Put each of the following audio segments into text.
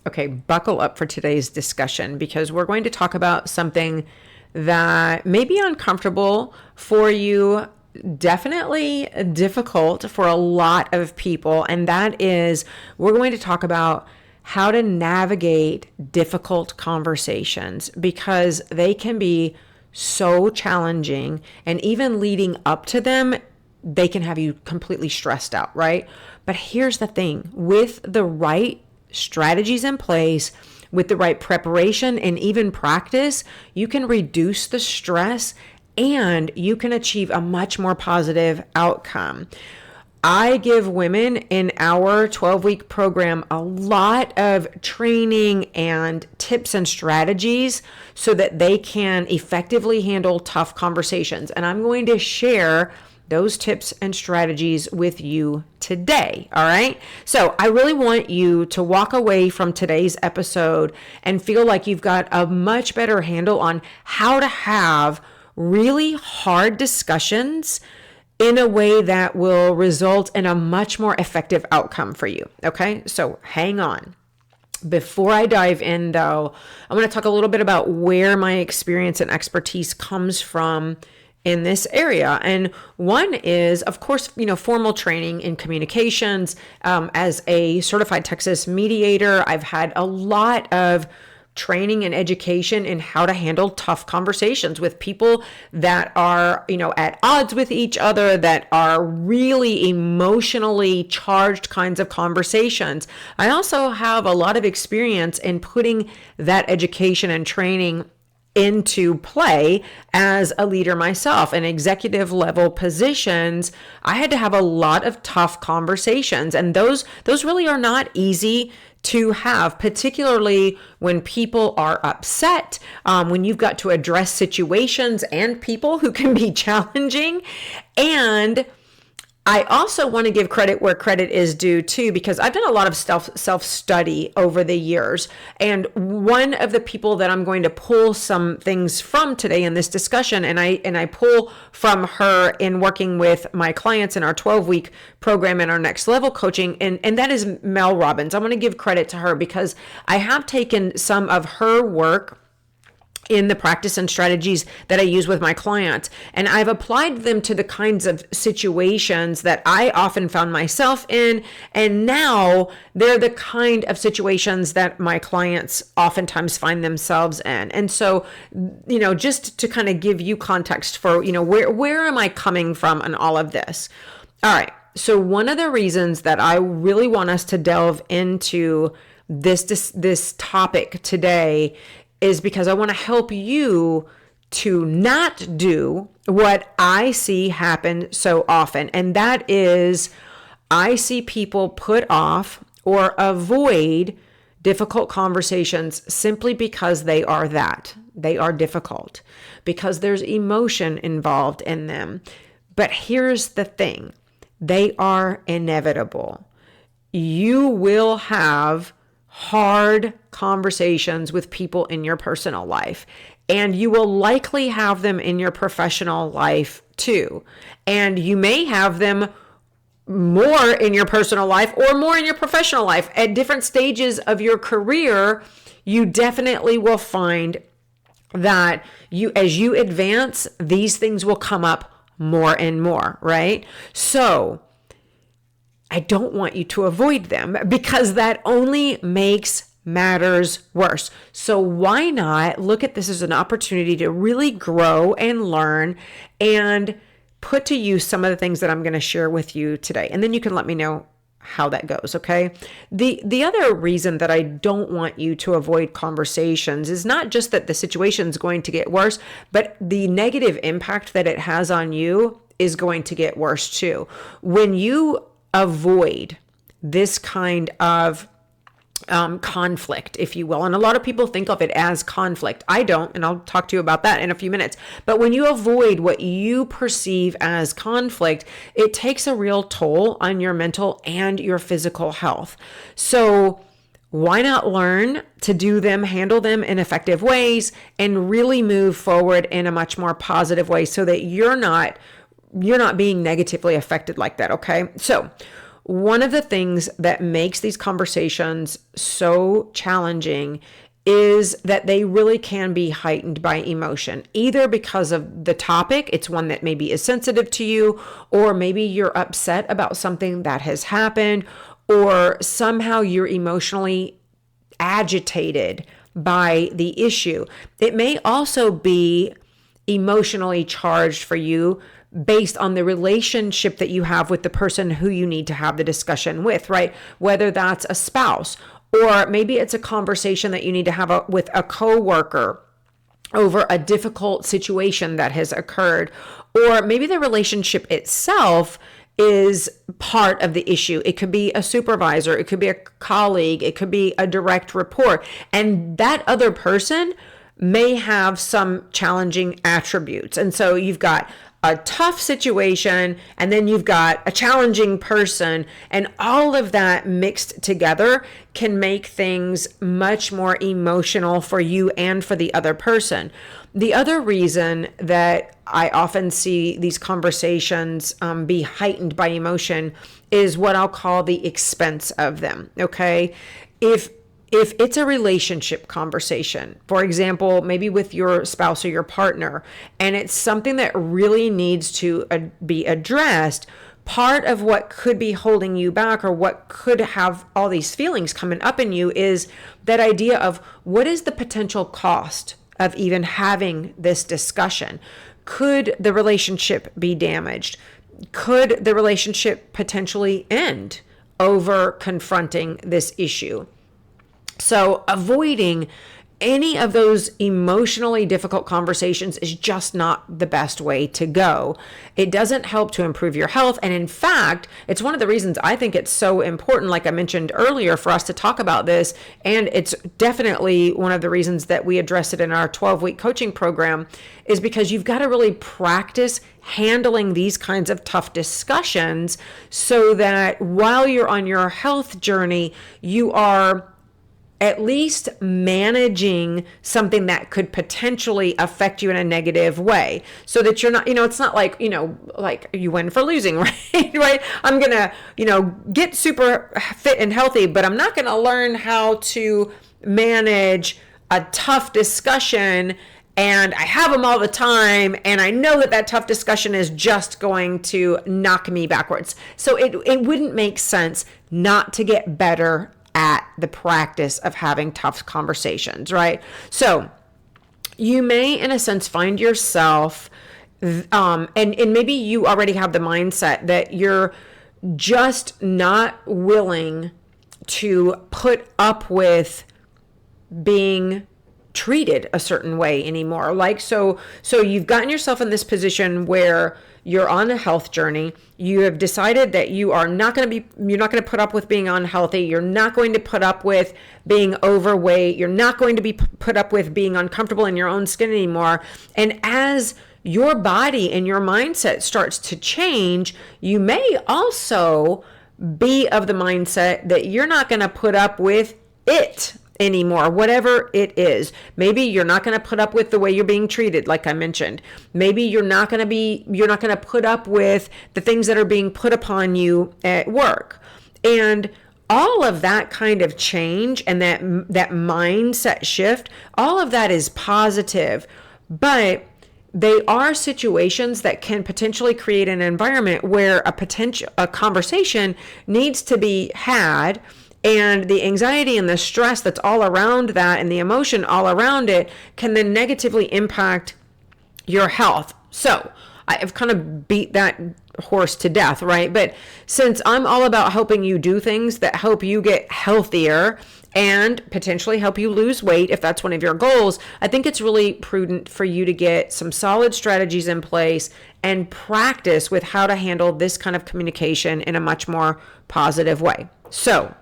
Okay, buckle up for today's discussion because we're going to talk about something that may be uncomfortable for you, definitely difficult for a lot of people, and that is we're going to talk about how to navigate difficult conversations because they can be so challenging, and even leading up to them, they can have you completely stressed out, right? But here's the thing, with the right strategies in place, with the right preparation and even practice, you can reduce the stress and you can achieve a much more positive outcome. I give women in our 12-week program a lot of training and tips and strategies so that they can effectively handle tough conversations. And I'm going to share those tips and strategies with you today. All right. So I really want you to walk away from today's episode and feel like you've got a much better handle on how to have really hard discussions in a way that will result in a much more effective outcome for you. Okay. So hang on. Before I dive in though, I'm going to talk a little bit about where my experience and expertise comes from in this area. And one is, of course, formal training in communications. As a certified Texas mediator, I've had a lot of training and education in how to handle tough conversations with people that are, at odds with each other, that are really emotionally charged kinds of conversations. I also have a lot of experience in putting that education and training into play as a leader myself. In executive level positions, I had to have a lot of tough conversations, and those really are not easy to have, particularly when people are upset, when you've got to address situations and people who can be challenging. And I also want to give credit where credit is due too, because I've done a lot of self-study over the years. And one of the people that I'm going to pull some things from today in this discussion, and I pull from her in working with my clients in our 12-week program and our next level coaching, and that is Mel Robbins. I want to give credit to her because I have taken some of her work in the practice and strategies that I use with my clients, and I've applied them to the kinds of situations that I often found myself in, and now they're the kind of situations that my clients oftentimes find themselves in. And so, just to kind of give you context for, where am I coming from in all of this? All right. So one of the reasons that I really want us to delve into this topic today is because I want to help you to not do what I see happen so often. And that is, I see people put off or avoid difficult conversations simply because they are difficult, because there's emotion involved in them. But here's the thing, they are inevitable. You will have hard conversations with people in your personal life, and you will likely have them in your professional life too. And you may have them more in your personal life or more in your professional life. At different stages of your career, you definitely will find that as you advance, these things will come up more and more, right? So I don't want you to avoid them because that only makes matters worse. So why not look at this as an opportunity to really grow and learn and put to use some of the things that I'm going to share with you today. And then you can let me know how that goes, okay? The other reason that I don't want you to avoid conversations is not just that the situation is going to get worse, but the negative impact that it has on you is going to get worse too. When you avoid this kind of conflict, if you will. And a lot of people think of it as conflict. I don't, and I'll talk to you about that in a few minutes. But when you avoid what you perceive as conflict, it takes a real toll on your mental and your physical health. So why not learn to handle them in effective ways and really move forward in a much more positive way so that you're not being negatively affected like that, okay? So one of the things that makes these conversations so challenging is that they really can be heightened by emotion, either because of the topic, it's one that maybe is sensitive to you, or maybe you're upset about something that has happened, or somehow you're emotionally agitated by the issue. It may also be emotionally charged for you based on the relationship that you have with the person who you need to have the discussion with, right? Whether that's a spouse, or maybe it's a conversation that you need to have with a coworker over a difficult situation that has occurred, or maybe the relationship itself is part of the issue. It could be a supervisor, it could be a colleague, it could be a direct report, and that other person may have some challenging attributes. And so you've got a tough situation, and then you've got a challenging person, and all of that mixed together can make things much more emotional for you and for the other person. The other reason that I often see these conversations be heightened by emotion is what I'll call the expense of them, okay? If it's a relationship conversation, for example, maybe with your spouse or your partner, and it's something that really needs to be addressed, part of what could be holding you back, or what could have all these feelings coming up in you, is that idea of what is the potential cost of even having this discussion? Could the relationship be damaged? Could the relationship potentially end over confronting this issue? So avoiding any of those emotionally difficult conversations is just not the best way to go. It doesn't help to improve your health. And in fact, it's one of the reasons I think it's so important, like I mentioned earlier, for us to talk about this. And it's definitely one of the reasons that we address it in our 12-week coaching program, is because you've got to really practice handling these kinds of tough discussions so that while you're on your health journey, you are at least managing something that could potentially affect you in a negative way, so that you're not, it's not like, like you win for losing, right? Right? I'm going to, get super fit and healthy, but I'm not going to learn how to manage a tough discussion, and I have them all the time, and I know that tough discussion is just going to knock me backwards. So it wouldn't make sense not to get better at the practice of having tough conversations, right? So you may, in a sense, find yourself, and maybe you already have the mindset that you're just not willing to put up with being treated a certain way anymore. Like, so you've gotten yourself in this position where you're on a health journey. You have decided that you're not going to put up with being unhealthy. You're not going to put up with being overweight. You're not going to be put up with being uncomfortable in your own skin anymore. And as your body and your mindset starts to change, you may also be of the mindset that you're not going to put up with it anymore, whatever it is. Maybe you're not going to put up with the way you're being treated, like I mentioned. Maybe you're not going to put up with the things that are being put upon you at work. And all of that kind of change and that mindset shift, all of that is positive, but they are situations that can potentially create an environment where a conversation needs to be had. And the anxiety and the stress that's all around that, and the emotion all around it, can then negatively impact your health. So I've kind of beat that horse to death, right? But since I'm all about helping you do things that help you get healthier and potentially help you lose weight, if that's one of your goals, I think it's really prudent for you to get some solid strategies in place and practice with how to handle this kind of communication in a much more positive way. So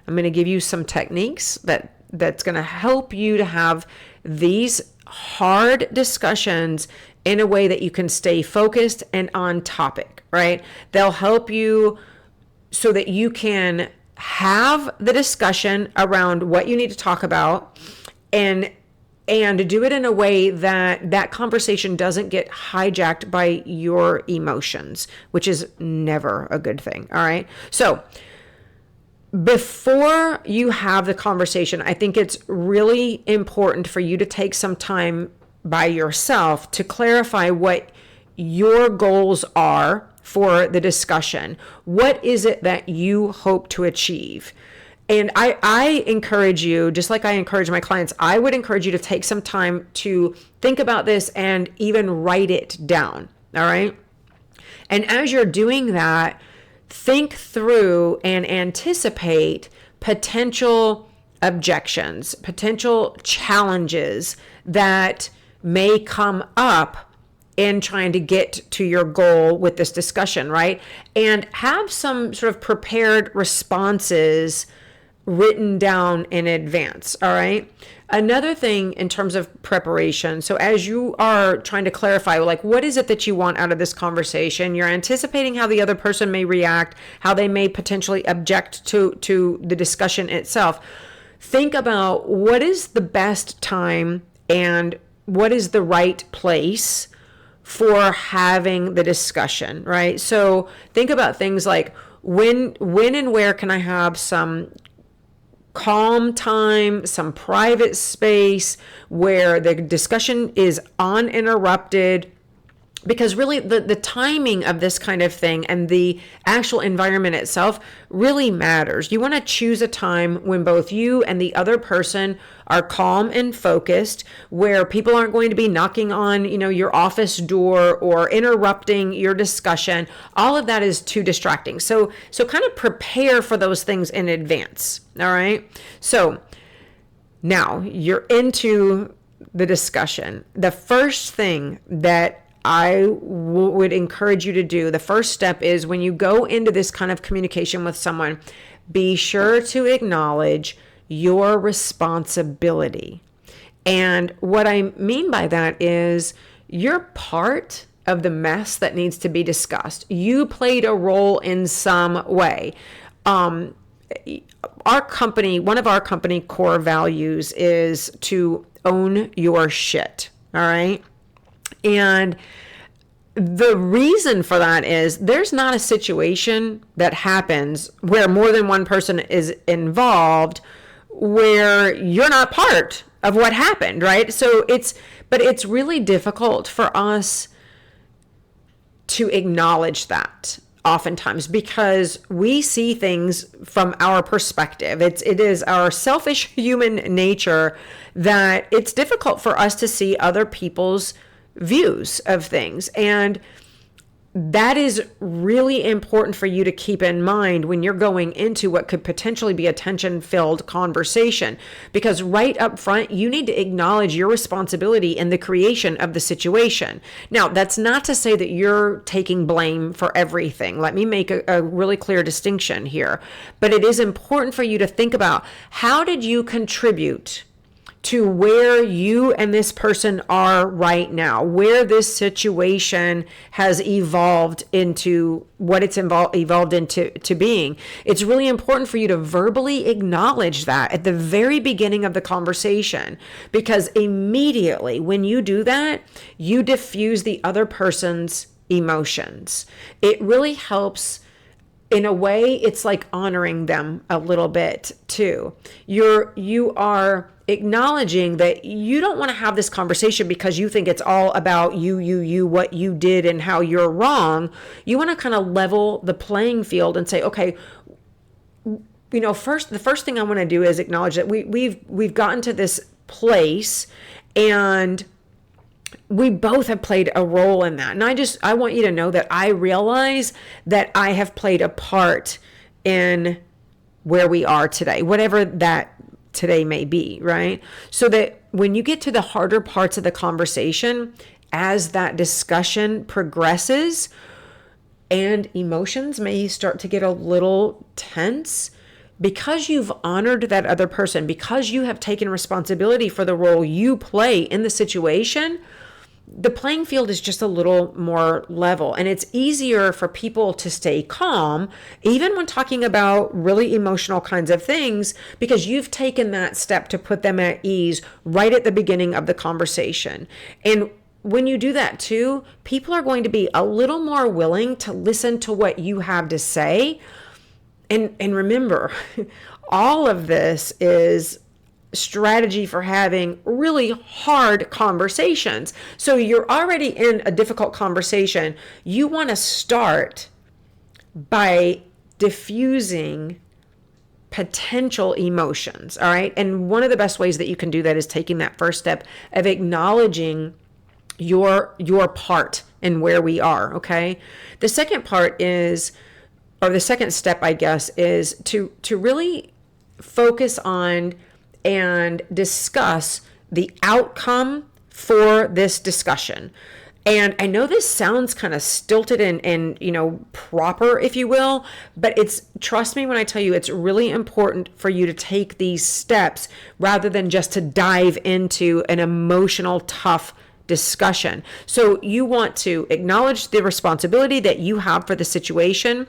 I'm going to give you some techniques that's going to help you to have these hard discussions in a way that you can stay focused and on topic, right? They'll help you so that you can have the discussion around what you need to talk about, and and do it in a way that that conversation doesn't get hijacked by your emotions, which is never a good thing. All right. So before you have the conversation, I think it's really important for you to take some time by yourself to clarify what your goals are for the discussion. What is it that you hope to achieve? And I encourage you, just like I encourage my clients, I would encourage you to take some time to think about this and even write it down. All right. And as you're doing that, think through and anticipate potential objections, potential challenges that may come up in trying to get to your goal with this discussion, right? And have some sort of prepared responses written down in advance, all right? Another thing in terms of preparation, so as you are trying to clarify, like, what is it that you want out of this conversation? You're anticipating how the other person may react, how they may potentially object to the discussion itself. Think about what is the best time and what is the right place for having the discussion, right? So think about things like when and where can I have some calm time, some private space where the discussion is uninterrupted, because really the timing of this kind of thing and the actual environment itself really matters. You want to choose a time when both you and the other person are calm and focused, where people aren't going to be knocking on, your office door or interrupting your discussion. All of that is too distracting. So kind of prepare for those things in advance. All right. So now you're into the discussion. The first thing that I would encourage you to do, the first step is when you go into this kind of communication with someone, be sure to acknowledge your responsibility. And what I mean by that is you're part of the mess that needs to be discussed. You played a role in some way. Our company, one of our company core values is to own your shit. All right. And the reason for that is there's not a situation that happens where more than one person is involved where you're not part of what happened, right? But it's really difficult for us to acknowledge that oftentimes because we see things from our perspective. It is our selfish human nature that it's difficult for us to see other people's views of things. And that is really important for you to keep in mind when you're going into what could potentially be a tension-filled conversation, because right up front, you need to acknowledge your responsibility in the creation of the situation. Now, that's not to say that you're taking blame for everything. Let me make a really clear distinction here. But it is important for you to think about, how did you contribute to where you and this person are right now, where this situation has evolved into what it's evolved into being. It's really important for you to verbally acknowledge that at the very beginning of the conversation, because immediately when you do that, you diffuse the other person's emotions. It really helps. In a way, it's like honoring them a little bit too. You are acknowledging that you don't want to have this conversation because you think it's all about you, what you did and how you're wrong. You want to kind of level the playing field and say, okay, the first thing I want to do is acknowledge that we've gotten to this place and we both have played a role in that. And I want you to know that I realize that I have played a part in where we are today, whatever that today may be, right? So that when you get to the harder parts of the conversation, as that discussion progresses and emotions may start to get a little tense, because you've honored that other person, because you have taken responsibility for the role you play in the situation, the playing field is just a little more level, and it's easier for people to stay calm, even when talking about really emotional kinds of things, because you've taken that step to put them at ease right at the beginning of the conversation. And when you do that too, people are going to be a little more willing to listen to what you have to say. And remember, all of this is strategy for having really hard conversations. So you're already in a difficult conversation. You want to start by diffusing potential emotions, all right? And one of the best ways that you can do that is taking that first step of acknowledging your part and where we are, okay? The second part is, or the second step, I guess, is to really focus on and discuss the outcome for this discussion. And I know this sounds kind of stilted and proper, if you will, but trust me when I tell you, it's really important for you to take these steps rather than just to dive into an emotional, tough discussion. So you want to acknowledge the responsibility that you have for the situation,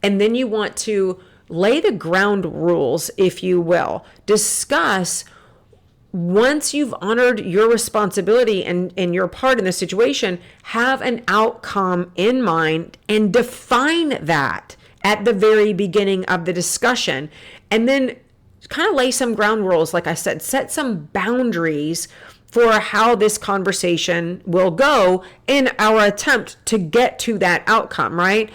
and then you want to lay the ground rules, if you will. Discuss, once you've honored your responsibility and your part in the situation, have an outcome in mind and define that at the very beginning of the discussion. And then kind of lay some ground rules, like I said, set some boundaries for how this conversation will go in our attempt to get to that outcome, right?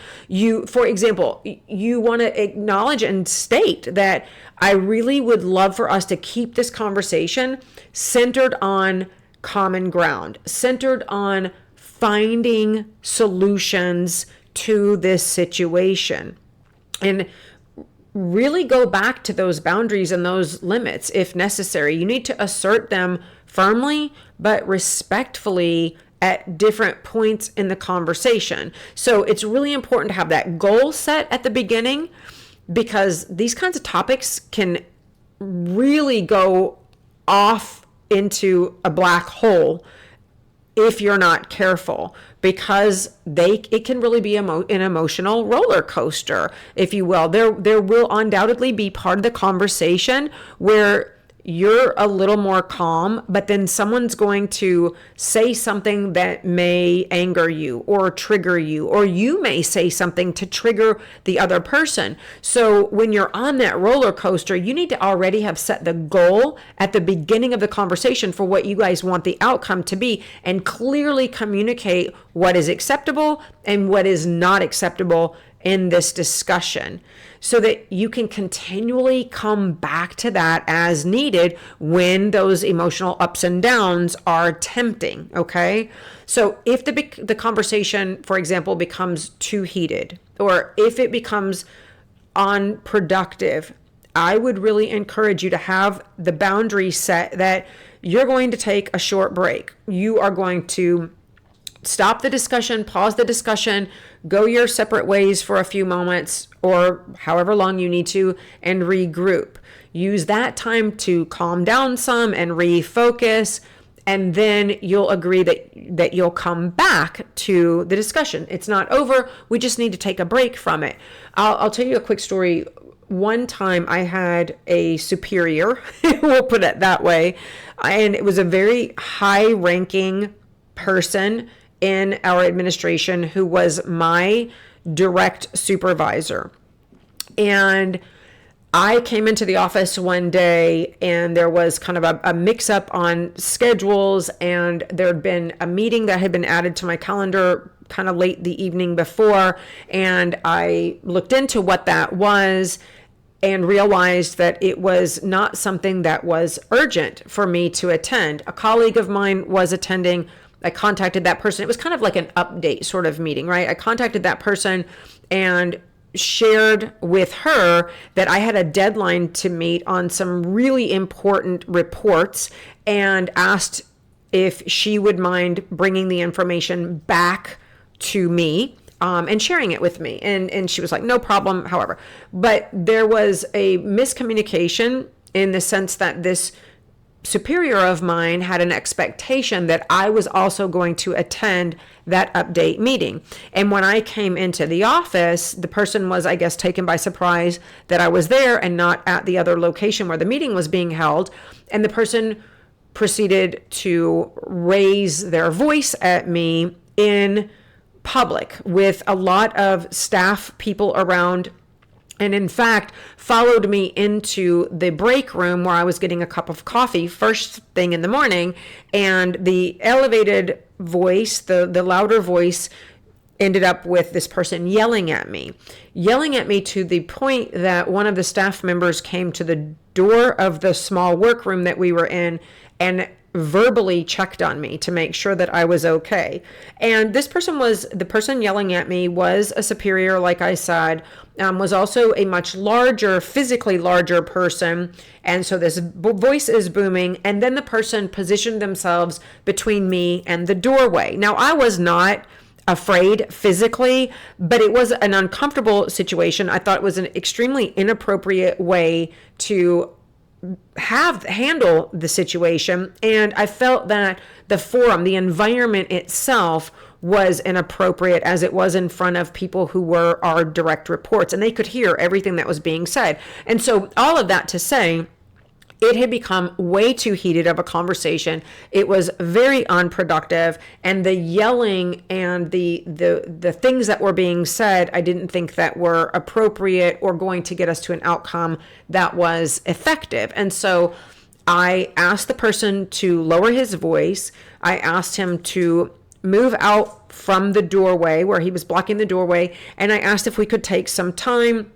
For example, you want to acknowledge and state that I really would love for us to keep this conversation centered on common ground, centered on finding solutions to this situation. And really go back to those boundaries and those limits if necessary. You need to assert them firmly but respectfully at different points in the conversation. So it's really important to have that goal set at the beginning, because these kinds of topics can really go off into a black hole if you're not careful, because it can really be an emotional roller coaster, if you will. There will undoubtedly be part of the conversation where you're a little more calm, but then someone's going to say something that may anger you or trigger you, or you may say something to trigger the other person. So when you're on that roller coaster, you need to already have set the goal at the beginning of the conversation for what you guys want the outcome to be, and clearly communicate what is acceptable and what is not acceptable in this discussion, so that you can continually come back to that as needed when those emotional ups and downs are tempting, okay? So if the conversation, for example, becomes too heated, or if it becomes unproductive, I would really encourage you to have the boundary set that you're going to take a short break. You are going to stop the discussion, pause the discussion, go your separate ways for a few moments or however long you need to, and regroup. Use that time to calm down some and refocus, and then you'll agree that you'll come back to the discussion. It's not over. We just need to take a break from it. I'll tell you a quick story. One time I had a superior, we'll put it that way, and it was a very high-ranking person in our administration who was my direct supervisor. And I came into the office one day and there was kind of a mix-up on schedules, and there had been a meeting that had been added to my calendar kind of late the evening before, and I looked into what that was and realized that it was not something that was urgent for me to attend. A colleague of mine was attending. I contacted that person. It was kind of like an update sort of meeting, right? I contacted that person and shared with her that I had a deadline to meet on some really important reports, and asked if she would mind bringing the information back to me and sharing it with me. And she was like, no problem, however. But there was a miscommunication in the sense that this superior of mine had an expectation that I was also going to attend that update meeting. And when I came into the office, the person was, I guess, taken by surprise that I was there and not at the other location where the meeting was being held. And the person proceeded to raise their voice at me in public with a lot of staff people around, and in fact followed me into the break room where I was getting a cup of coffee first thing in the morning. And the elevated voice, the louder voice, ended up with this person yelling at me to the point that one of the staff members came to the door of the small workroom that we were in and verbally checked on me to make sure that I was okay. And the person yelling at me was a superior, like I said, was also a much larger, physically larger person. And so this voice is booming. And then the person positioned themselves between me and the doorway. Now, I was not afraid physically, but it was an uncomfortable situation. I thought it was an extremely inappropriate way to handle the situation. And I felt that the forum, the environment itself, was inappropriate, as it was in front of people who were our direct reports, and they could hear everything that was being said. And so all of that to say, it had become way too heated of a conversation. It was very unproductive, and the yelling and the things that were being said, I didn't think that were appropriate or going to get us to an outcome that was effective. And so I asked the person to lower his voice. I asked him to move out from the doorway where he was blocking the doorway, and I asked if we could take some time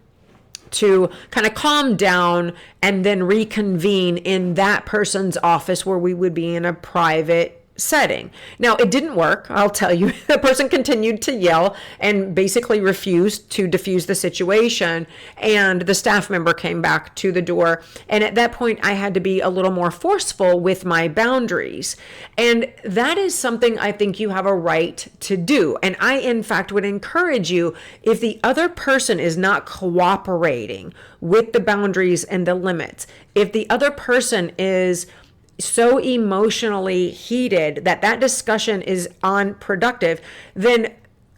to kind of calm down and then reconvene in that person's office where we would be in a private setting. Now, it didn't work, I'll tell you. The person continued to yell and basically refused to diffuse the situation. And the staff member came back to the door. And at that point, I had to be a little more forceful with my boundaries. And that is something I think you have a right to do. And I, in fact, would encourage you, if the other person is not cooperating with the boundaries and the limits, if the other person is so emotionally heated that discussion is unproductive, then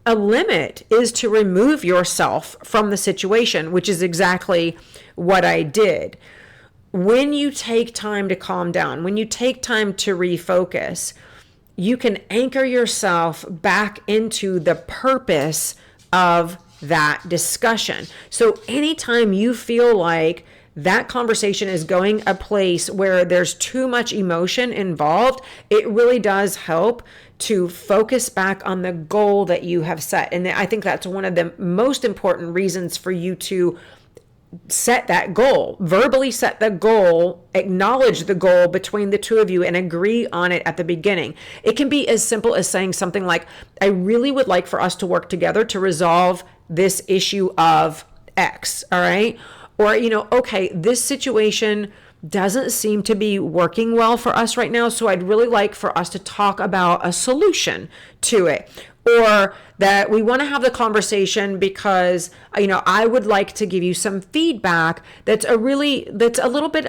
a limit is to remove yourself from the situation, which is exactly what I did. When you take time to calm down, when you take time to refocus, you can anchor yourself back into the purpose of that discussion. So anytime you feel like that conversation is going a place where there's too much emotion involved, it really does help to focus back on the goal that you have set. And I think that's one of the most important reasons for you to set that goal, verbally set the goal, acknowledge the goal between the two of you, and agree on it at the beginning. It can be as simple as saying something like, I really would like for us to work together to resolve this issue of X, all right? Or, okay, this situation doesn't seem to be working well for us right now, so I'd really like for us to talk about a solution to it. Or that we want to have the conversation because, I would like to give you some feedback that's a little bit,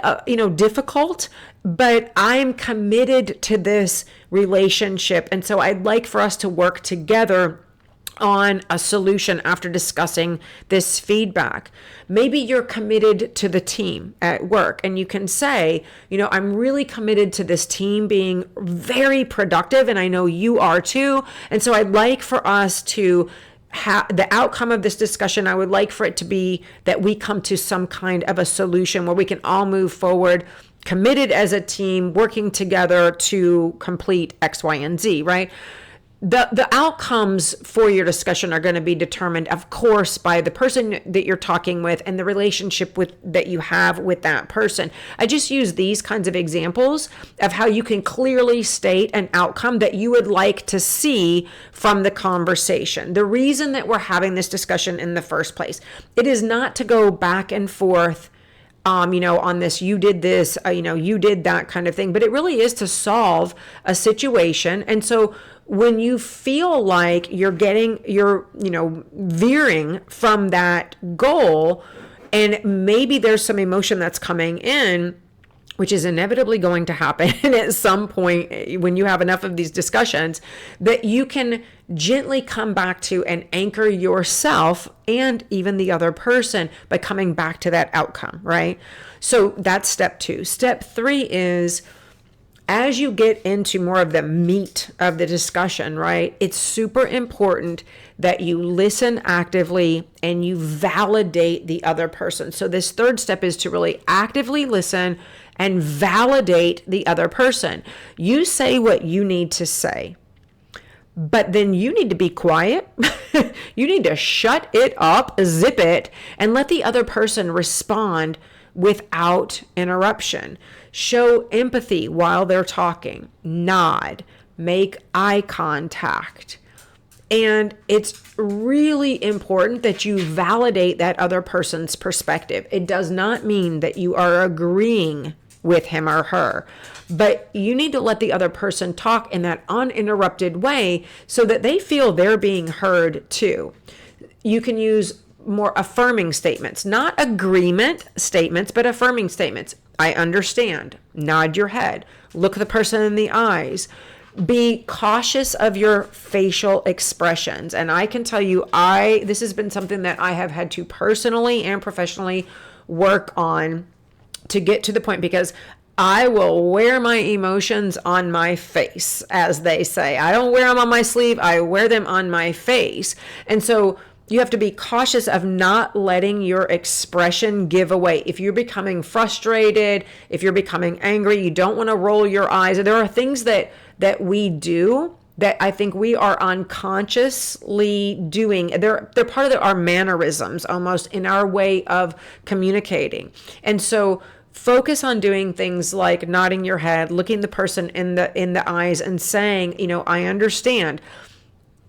difficult, but I'm committed to this relationship. And so I'd like for us to work together on a solution after discussing this feedback. Maybe you're committed to the team at work, and you can say, I'm really committed to this team being very productive, and I know you are too. And so I'd like for us to the outcome of this discussion, I would like for it to be that we come to some kind of a solution where we can all move forward, committed as a team, working together to complete X, Y, and Z, right? The outcomes for your discussion are going to be determined, of course, by the person that you're talking with and the relationship that you have with that person. I just use these kinds of examples of how you can clearly state an outcome that you would like to see from the conversation. The reason that we're having this discussion in the first place, it is not to go back and forth on this, you did this, you did that kind of thing, but it really is to solve a situation. And so when you feel like you're veering from that goal, and maybe there's some emotion that's coming in, which is inevitably going to happen at some point when you have enough of these discussions, that you can gently come back to and anchor yourself and even the other person by coming back to that outcome, right? So that's step 2. Step 3 is, as you get into more of the meat of the discussion, right, it's super important that you listen actively and you validate the other person. So this third step is to really actively listen and validate the other person. You say what you need to say, but then you need to be quiet. You need to shut it up, zip it, and let the other person respond without interruption. Show empathy while they're talking. Nod. Make eye contact. And it's really important that you validate that other person's perspective. It does not mean that you are agreeing with him or her, but you need to let the other person talk in that uninterrupted way so that they feel they're being heard too. You can use more affirming statements, not agreement statements, but affirming statements. I understand. Nod your head. Look the person in the eyes. Be cautious of your facial expressions. And I can tell you, this has been something that I have had to personally and professionally work on to get to the point, because I will wear my emotions on my face, as they say. I don't wear them on my sleeve. I wear them on my face. And so you have to be cautious of not letting your expression give away. If you're becoming frustrated, if you're becoming angry, you don't want to roll your eyes. There are things that we do that I think we are unconsciously doing. They're part of our mannerisms almost in our way of communicating. And so focus on doing things like nodding your head, looking the person in the eyes and saying, I understand.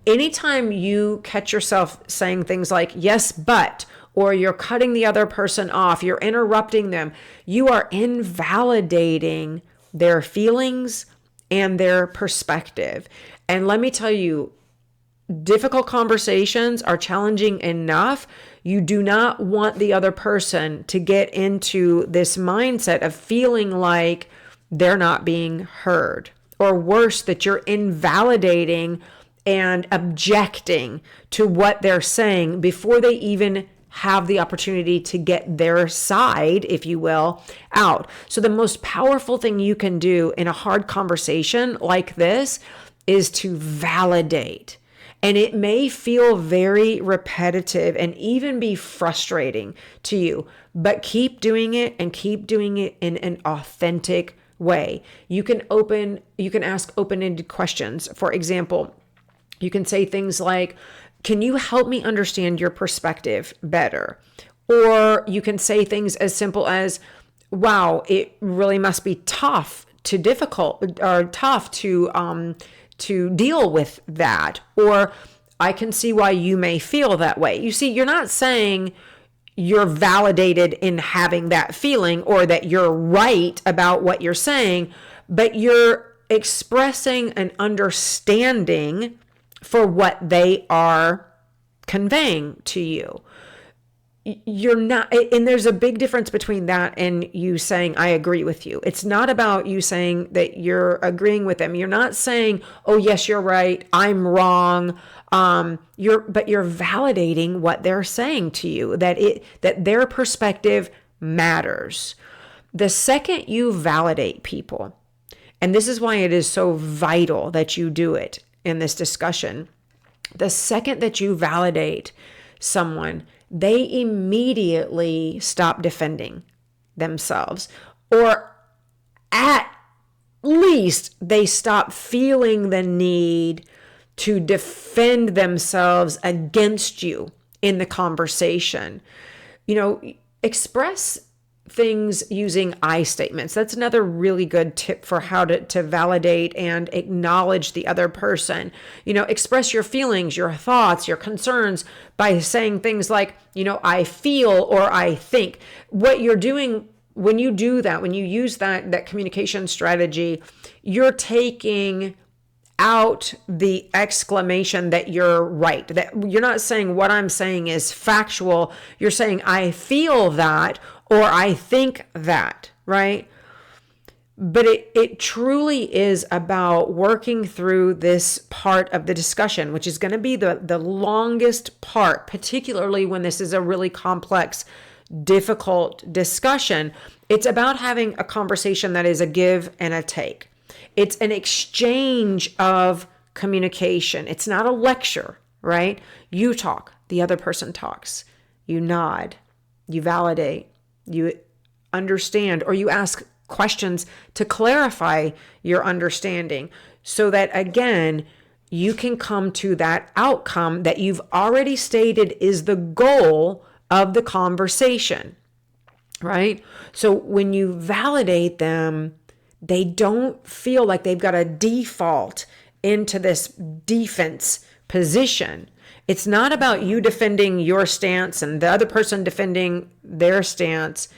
Anytime you catch yourself saying things like, yes, but, or you're cutting the other person off, you're interrupting them, you are invalidating their feelings and their perspective. And let me tell you, difficult conversations are challenging enough. You do not want the other person to get into this mindset of feeling like they're not being heard, or worse, that you're invalidating and objecting to what they're saying before they even have the opportunity to get their side, if you will, out. So the most powerful thing you can do in a hard conversation like this is to validate. And it may feel very repetitive and even be frustrating to you, but keep doing it, and keep doing it in an authentic way. You can ask open-ended questions. For example, you can say things like, can you help me understand your perspective better? Or you can say things as simple as, wow, it really must be tough to deal with that. Or I can see why you may feel that way. You see, you're not saying you're validated in having that feeling or that you're right about what you're saying, but you're expressing an understanding for what they are conveying to you. You're not, and there's a big difference between that and you saying, I agree with you. It's not about you saying that you're agreeing with them. You're not saying, oh yes, you're right, I'm wrong. But you're validating what they're saying to you, that their perspective matters. The second you validate people, and this is why it is so vital that you do it in this discussion, the second that you validate someone, they immediately stop defending themselves, or at least they stop feeling the need to defend themselves against you in the conversation. Express things using I statements. That's another really good tip for how to validate and acknowledge the other person. Express your feelings, your thoughts, your concerns by saying things like, I feel or I think. What you're doing when you do that, when you use that communication strategy, you're taking out the exclamation that you're right, that you're not saying what I'm saying is factual. You're saying I feel that, or I think that, right? But it truly is about working through this part of the discussion, which is going to be the longest part, particularly when this is a really complex, difficult discussion. It's about having a conversation that is a give and a take. It's an exchange of communication. It's not a lecture, right? You talk, the other person talks. You nod, you validate, you understand, or you ask questions to clarify your understanding so that, again, you can come to that outcome that you've already stated is the goal of the conversation, right? So when you validate them, they don't feel like they've got to default into this defense position. It's not about you defending your stance and the other person defending their stance.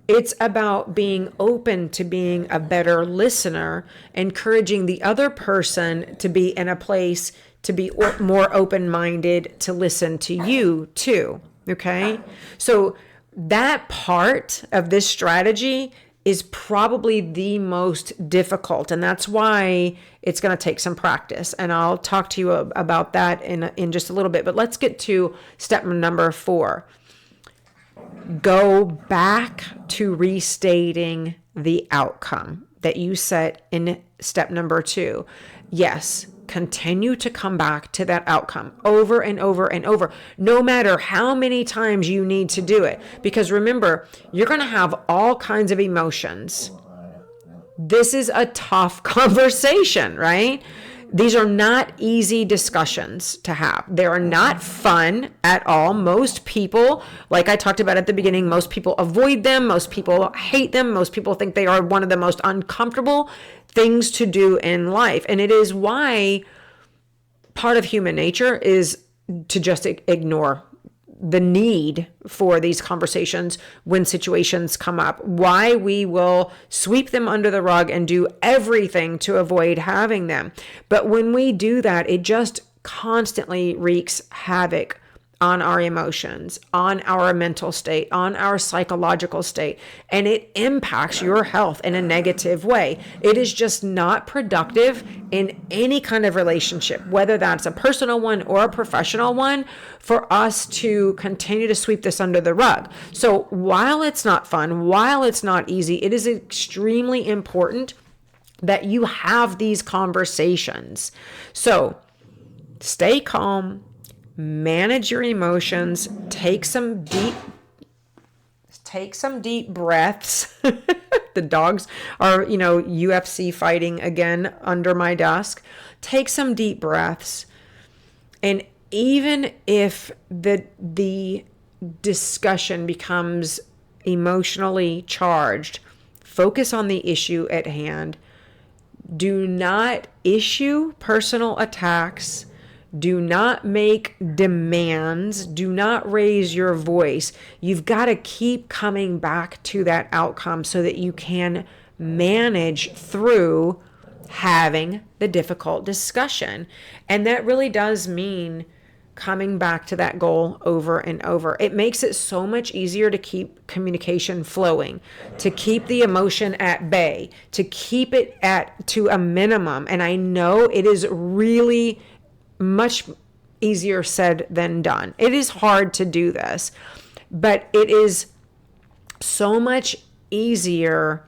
It's about being open to being a better listener, encouraging the other person to be in a place to be more open-minded to listen to you too. Okay? So that part of this strategy is probably the most difficult, and that's why it's going to take some practice. And I'll talk to you about that in just a little bit. But let's get to step number 4. Go back to restating the outcome that you set in step number 2. Yes, continue to come back to that outcome over and over and over, no matter how many times you need to do it. Because remember, you're going to have all kinds of emotions. This is a tough conversation, right? These are not easy discussions to have. They are not fun at all. Most people, like I talked about at the beginning, most people avoid them. Most people hate them. Most people think they are one of the most uncomfortable things to do in life. And it is why part of human nature is to just ignore the need for these conversations when situations come up, why we will sweep them under the rug and do everything to avoid having them. But when we do that, it just constantly wreaks havoc on our emotions, on our mental state, on our psychological state, and it impacts your health in a negative way. It is just not productive in any kind of relationship, whether that's a personal one or a professional one, for us to continue to sweep this under the rug. So while it's not fun, while it's not easy, it is extremely important that you have these conversations. So stay calm. Manage your emotions, take some deep breaths. The dogs are, UFC fighting again under my desk. Take some deep breaths. And even if the discussion becomes emotionally charged, focus on the issue at hand. Do not issue personal attacks. Do not make demands. Do not raise your voice. You've got to keep coming back to that outcome so that you can manage through having the difficult discussion. And that really does mean coming back to that goal over and over. It makes it so much easier to keep communication flowing, to keep the emotion at bay, to keep it to a minimum. And I know it is really much easier said than done. It is hard to do this, but it is so much easier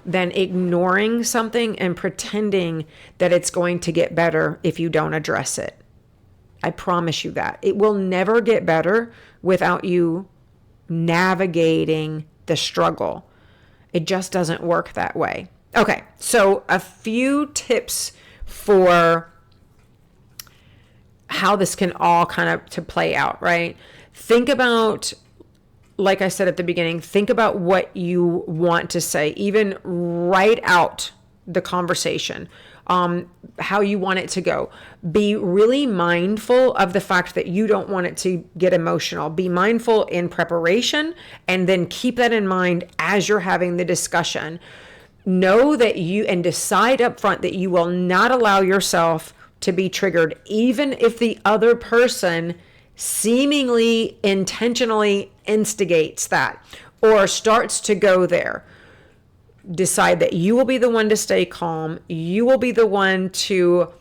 than ignoring something and pretending that it's going to get better if you don't address it. I promise you that. It will never get better without you navigating the struggle. It just doesn't work that way. Okay, so a few tips for how this can all kind of to play out, right? Think about, like I said at the beginning, think about what you want to say. Even write out the conversation, how you want it to go. Be really mindful of the fact that you don't want it to get emotional. Be mindful in preparation, and then keep that in mind as you're having the discussion. Know that and decide up front that you will not allow yourself to be triggered, even if the other person seemingly intentionally instigates that or starts to go there. decide that you will be the one to stay calm. You will be the one to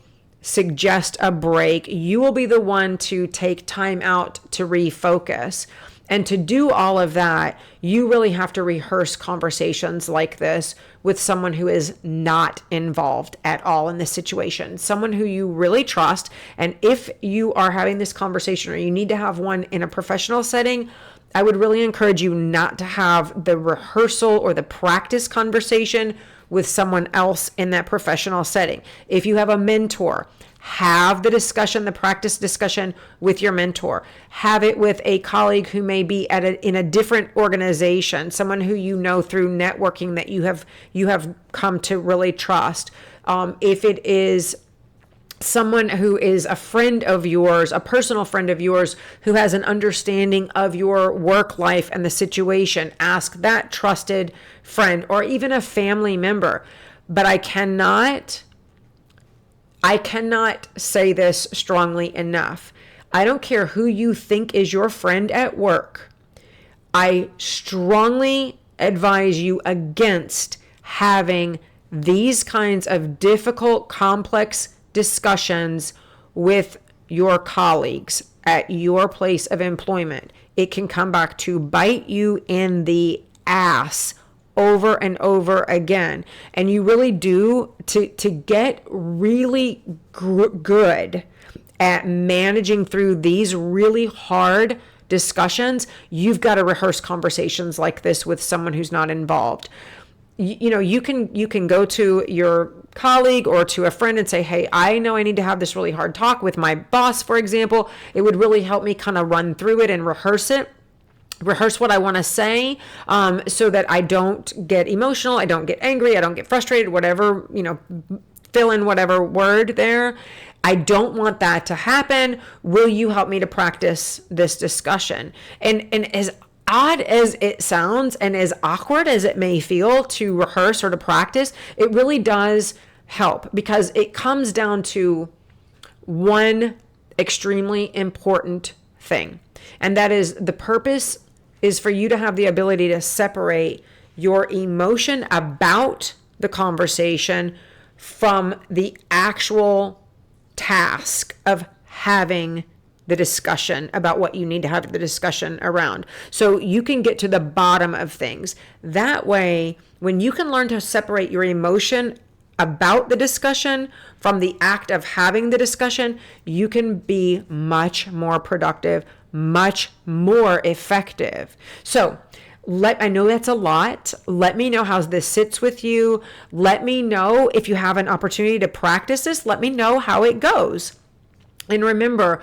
suggest a break. You will be the one to take time out to refocus. And to do all of that, you really have to rehearse conversations like this with someone who is not involved at all in this situation, someone who you really trust. And if you are having this conversation or you need to have one in a professional setting, I would really encourage you not to have the rehearsal or the practice conversation with someone else in that professional setting. If you have a mentor, have the discussion, the practice discussion with your mentor. Have it with a colleague who may be in a different organization, someone who you know through networking that you have come to really trust. If it is someone who is a friend of yours, a personal friend of yours who has an understanding of your work life and the situation, ask that trusted friend or even a family member. But I cannot say this strongly enough. I don't care who you think is your friend at work. I strongly advise you against having these kinds of difficult, complex discussions with your colleagues at your place of employment. It can come back to bite you in the ass over and over again. And you really do, to get really good at managing through these really hard discussions, you've got to rehearse conversations like this with someone who's not involved. You can go to your colleague or to a friend and say, hey, I know I need to have this really hard talk with my boss, for example. It would really help me kind of run through it and rehearse what I want to say, so that I don't get emotional, I don't get angry, I don't get frustrated, whatever, fill in whatever word there. I don't want that to happen. Will you help me to practice this discussion? And as odd as it sounds and as awkward as it may feel to rehearse or to practice, it really does help, because it comes down to one extremely important thing. And that is, the purpose is for you to have the ability to separate your emotion about the conversation from the actual task of having the discussion about what you need to have the discussion around. So you can get to the bottom of things. That way, when you can learn to separate your emotion about the discussion from the act of having the discussion, you can be much more productive, much more effective. So I know that's a lot. Let me know how this sits with you. Let me know if you have an opportunity to practice this. Let me know how it goes. And remember,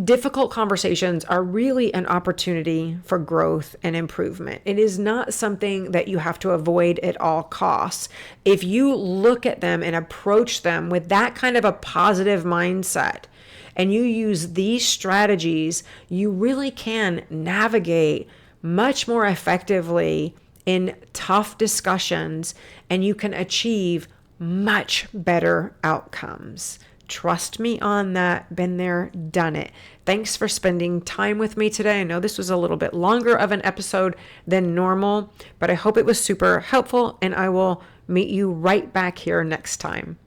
difficult conversations are really an opportunity for growth and improvement. It is not something that you have to avoid at all costs. If you look at them and approach them with that kind of a positive mindset, and you use these strategies, you really can navigate much more effectively in tough discussions, and you can achieve much better outcomes. Trust me on that. Been there, done it. Thanks for spending time with me today. I know this was a little bit longer of an episode than normal, but I hope it was super helpful, and I will meet you right back here next time.